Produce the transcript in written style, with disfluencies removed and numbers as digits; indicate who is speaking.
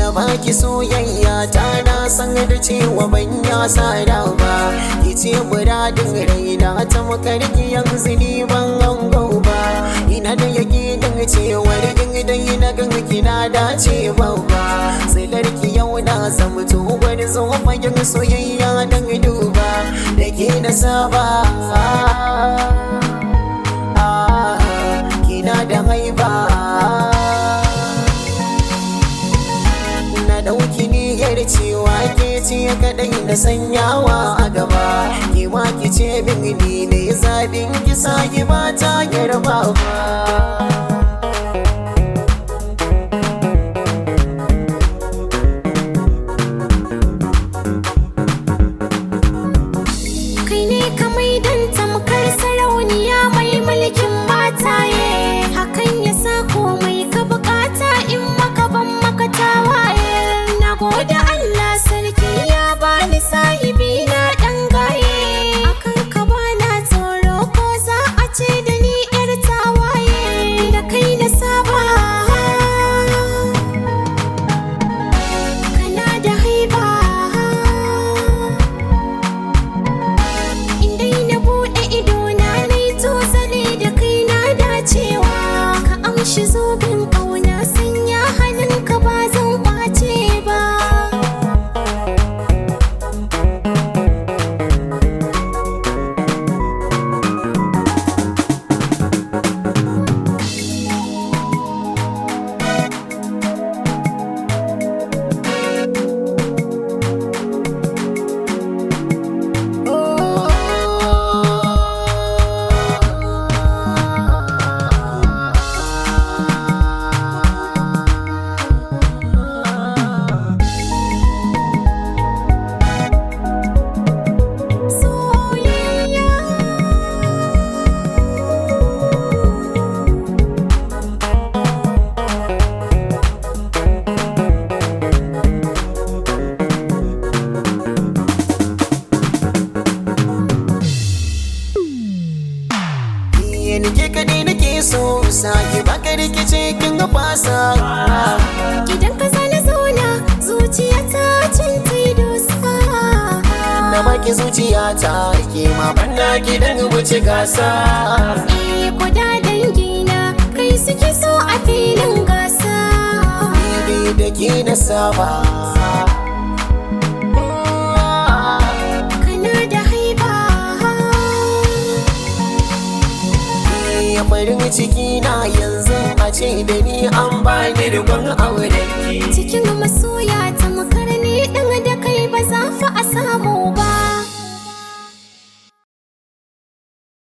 Speaker 1: na baki soyayya ta na san da cewa ban ya sada ba ki ce muradin raina ta makarki yanzu ni ban hango ba ina da yakinin cewa dai na ganga kina dace babba sai larki yau na zamto gwani zo fagen soyayya dan duba da ke na saba kina da haiba na dauki niyyar cewa ke ce kadai na sanyawa a gaba ki ma ki ce bin ni ne zabin ki saki ba ta yarba ba
Speaker 2: shi zobin ƙauna sanya hannunka ba zan kwace ba
Speaker 1: Nike kadai nake so sake baka rikice kin ga fasa
Speaker 2: gidan ka zana zauna zuciya ta cin tai dosa
Speaker 1: na baki zuciya ta ke ma banda gidan wuce gasa
Speaker 2: kuda dangina kai suke so a filin gasa
Speaker 1: ni da ke na saba farin ciki na yanzu a ce da ni an bani rigon auren
Speaker 2: cikin masoya ta makar